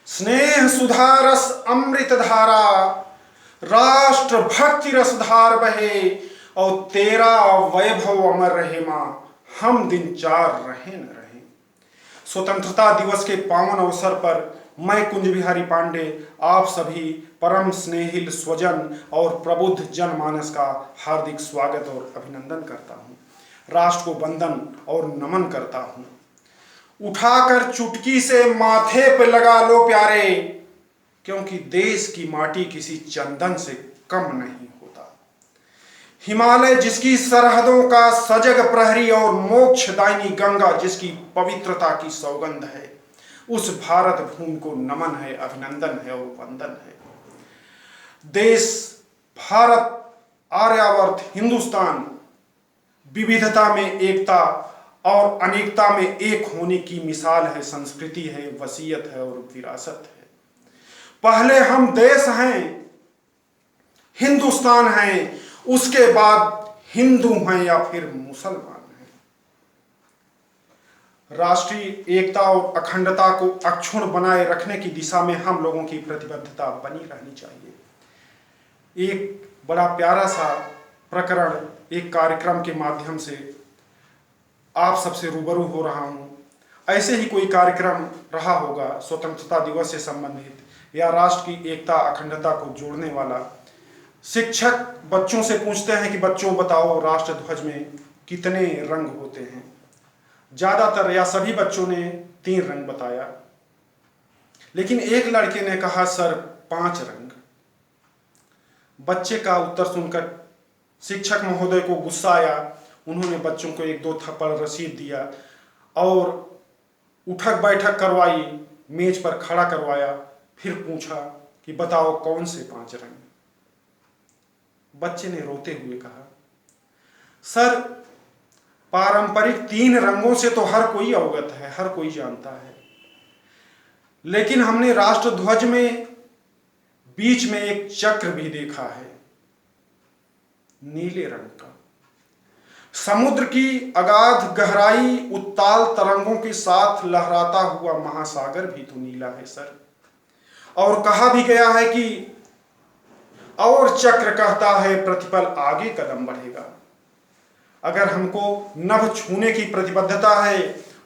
स्नेह सुधारस अमृत धारा, राष्ट्र भक्ति रसधार बहे, और तेरा वैभव अमर रहे मां, हम दिन चार रहे न रहे। स्वतंत्रता दिवस के पावन अवसर पर मैं कुंज बिहारी पांडे आप सभी परम स्नेहिल स्वजन और प्रबुद्ध जनमानस का हार्दिक स्वागत और अभिनंदन करता हूँ। राष्ट्र को वंदन और नमन करता हूँ। उठाकर चुटकी से माथे पे लगा लो प्यारे, क्योंकि देश की माटी किसी चंदन से कम नहीं होता। हिमालय जिसकी सरहदों का सजग प्रहरी और मोक्षदायिनी गंगा जिसकी पवित्रता की सौगंध है, उस भारत भूमि को नमन है, अभिनंदन है और वंदन है। देश भारत, आर्यावर्त हिंदुस्तान विविधता में एकता और अनेकता में एक होने की मिसाल है, संस्कृति है, वसीयत है और विरासत है। पहले हम देश हैं, हिंदुस्तान हैं, उसके बाद हिंदू हैं या फिर मुसलमान हैं। राष्ट्रीय एकता और अखंडता को अक्षुण्ण बनाए रखने की दिशा में हम लोगों की प्रतिबद्धता बनी रहनी चाहिए। एक बड़ा प्यारा सा प्रकरण एक कार्यक्रम के माध्यम से आप सबसे रूबरू हो रहा हूं। ऐसे ही कोई कार्यक्रम रहा होगा स्वतंत्रता दिवस से संबंधित या राष्ट्र की एकता अखंडता को जोड़ने वाला। शिक्षक बच्चों से पूछते हैं कि बच्चों बताओ राष्ट्र ध्वज में कितने रंग होते हैं। ज्यादातर या सभी बच्चों ने 3 रंग बताया, लेकिन एक लड़के ने कहा सर 5 रंग। बच्चे का उत्तर सुनकर शिक्षक महोदय को गुस्सा आया। उन्होंने बच्चों को 1-2 थप्पड़ रसीद दिया और उठक बैठक करवाई, मेज पर खड़ा करवाया, फिर पूछा कि बताओ कौन से 5 रंग। बच्चे ने रोते हुए कहा सर पारंपरिक 3 रंगों से तो हर कोई अवगत है, हर कोई जानता है, लेकिन हमने राष्ट्र ध्वज में बीच में एक चक्र भी देखा है, नीले रंग का। समुद्र की अगाध गहराई उत्ताल तरंगों के साथ लहराता हुआ महासागर भी तो नीला है सर। और कहा भी गया है कि और चक्र कहता है प्रतिपल आगे कदम बढ़ेगा। अगर हमको नभ छूने की प्रतिबद्धता है,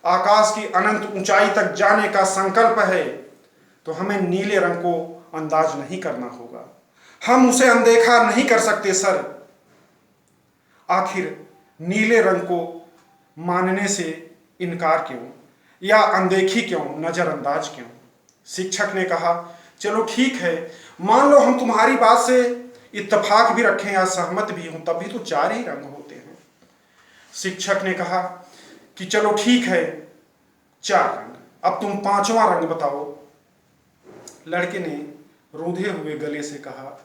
आकाश की अनंत ऊंचाई तक जाने का संकल्प है, तो हमें नीले रंग को अंदाज नहीं करना होगा। हम उसे अनदेखा नहीं कर सकते सर। आखिर नीले रंग को मानने से इनकार क्यों या अनदेखी क्यों, नजरअंदाज क्यों? शिक्षक ने कहा चलो ठीक है, मान लो हम तुम्हारी बात से इत्तेफाक भी रखें या सहमत भी हों, तभी तो 4 ही रंग होते हैं। शिक्षक ने कहा कि चलो ठीक है 4 रंग, अब तुम 5वां रंग बताओ। लड़के ने रूंधे हुए गले से कहा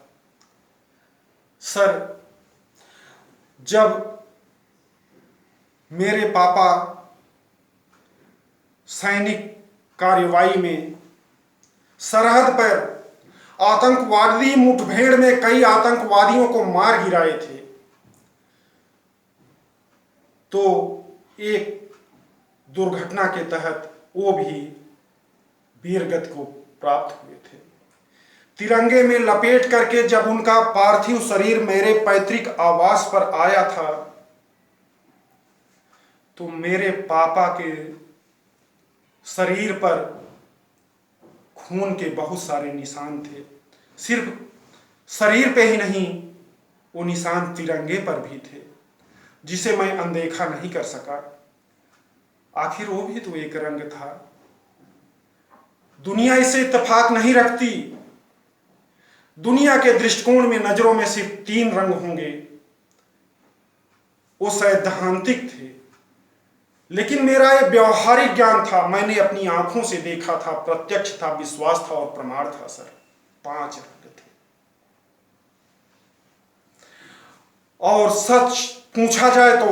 सर जब मेरे पापा सैनिक कार्रवाई में सरहद पर आतंकवादी मुठभेड़ में कई आतंकवादियों को मार गिराए थे, तो एक दुर्घटना के तहत वो भी वीरगति को प्राप्त हुए थे। तिरंगे में लपेट करके जब उनका पार्थिव शरीर मेरे पैतृक आवास पर आया था, तो मेरे पापा के शरीर पर खून के बहुत सारे निशान थे। सिर्फ शरीर पे ही नहीं, वो निशान तिरंगे पर भी थे, जिसे मैं अनदेखा नहीं कर सका। आखिर वो भी तो एक रंग था। दुनिया इससे इत्तेफाक नहीं रखती। दुनिया के दृष्टिकोण में नजरों में सिर्फ 3 रंग होंगे, वो सैद्धांतिक थे, लेकिन मेरा ये व्यवहारिक ज्ञान था। मैंने अपनी आंखों से देखा था, प्रत्यक्ष था, विश्वास था और प्रमाण था सर। 5 रंग थे। और सच पूछा जाए तो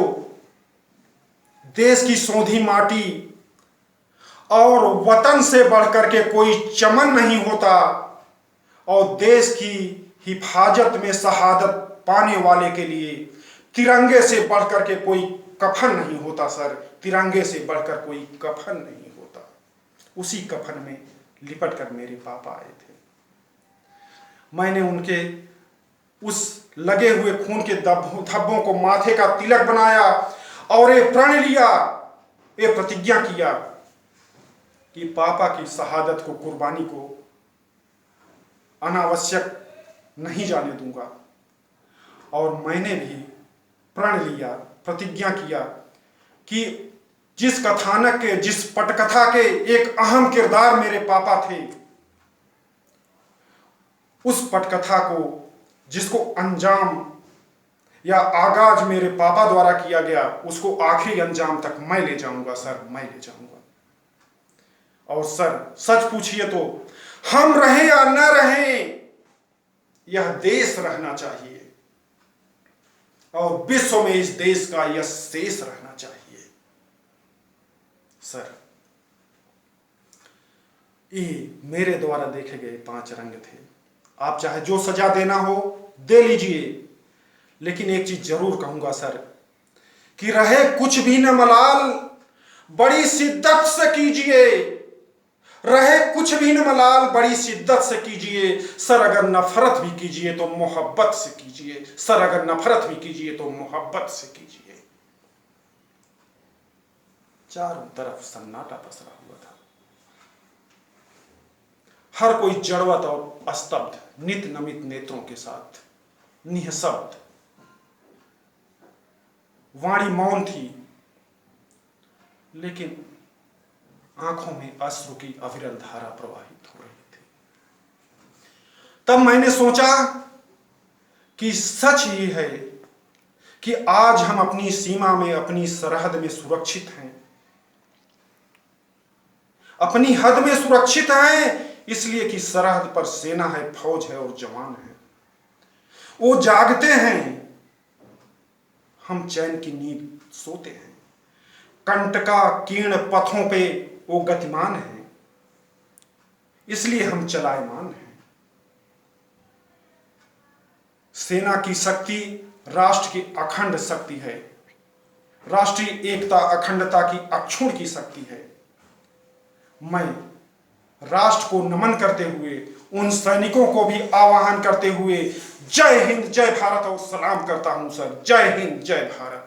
देश की सौंधी माटी और वतन से बढ़कर के कोई चमन नहीं होता, और देश की हिफाजत में शहादत पाने वाले के लिए तिरंगे से बढ़कर के कोई कफन नहीं होता सर। तिरंगे से बढ़कर कोई कफन नहीं होता। उसी कफन में लिपट कर मेरे पापा आए थे। मैंने उनके उस लगे हुए खून के धब्बों को माथे का तिलक बनाया और ये प्रण लिया, ये प्रतिज्ञा किया कि पापा की शहादत को, कुर्बानी को अनावश्यक नहीं जाने दूंगा। और मैंने भी प्रण लिया, प्रतिज्ञा किया कि जिस कथानक के, जिस पटकथा के एक अहम किरदार मेरे पापा थे, उस पटकथा को, जिसको अंजाम या आगाज मेरे पापा द्वारा किया गया, उसको आखिरी अंजाम तक मैं ले जाऊंगा सर, मैं ले जाऊंगा। और सर सच पूछिए तो हम रहें या न रहें, यह देश रहना चाहिए और विश्व में इस देश का यह शेष रहना चाहिए। सर, ये मेरे द्वारा देखे गए 5 रंग थे। आप चाहे जो सजा देना हो दे लीजिए, लेकिन एक चीज जरूर कहूंगा सर, कि रहे कुछ भी न मलाल, बड़ी शिद्दत से कीजिए। रहे कुछ भी न मलाल, बड़ी शिद्दत से कीजिए। सर अगर नफरत भी कीजिए तो मोहब्बत से कीजिए। सर अगर नफरत भी कीजिए तो मोहब्बत से कीजिए। चारों तरफ सन्नाटा पसरा हुआ था। हर कोई जड़वत और स्तब्ध, नित नमित नेत्रों के साथ, निःशब्द। वाणी मौन थी, लेकिन आंखों में अश्रु की अविरल धारा प्रवाहित हो रही थी। तब मैंने सोचा कि सच ही है कि आज हम अपनी सीमा में, अपनी सरहद में सुरक्षित हैं, अपनी हद में सुरक्षित हैं, इसलिए कि सरहद पर सेना है, फौज है और जवान है। वो जागते हैं, हम चैन की नींद सोते हैं। कंटका कीर्ण पथों पे वो गतिमान है, इसलिए हम चलायमान हैं। सेना की शक्ति राष्ट्र की अखंड शक्ति है, राष्ट्रीय एकता अखंडता की अक्षुण्ण की शक्ति है। मैं राष्ट्र को नमन करते हुए, उन सैनिकों को भी आह्वान करते हुए जय हिंद जय भारत और सलाम करता हूं सर। जय हिंद जय भारत।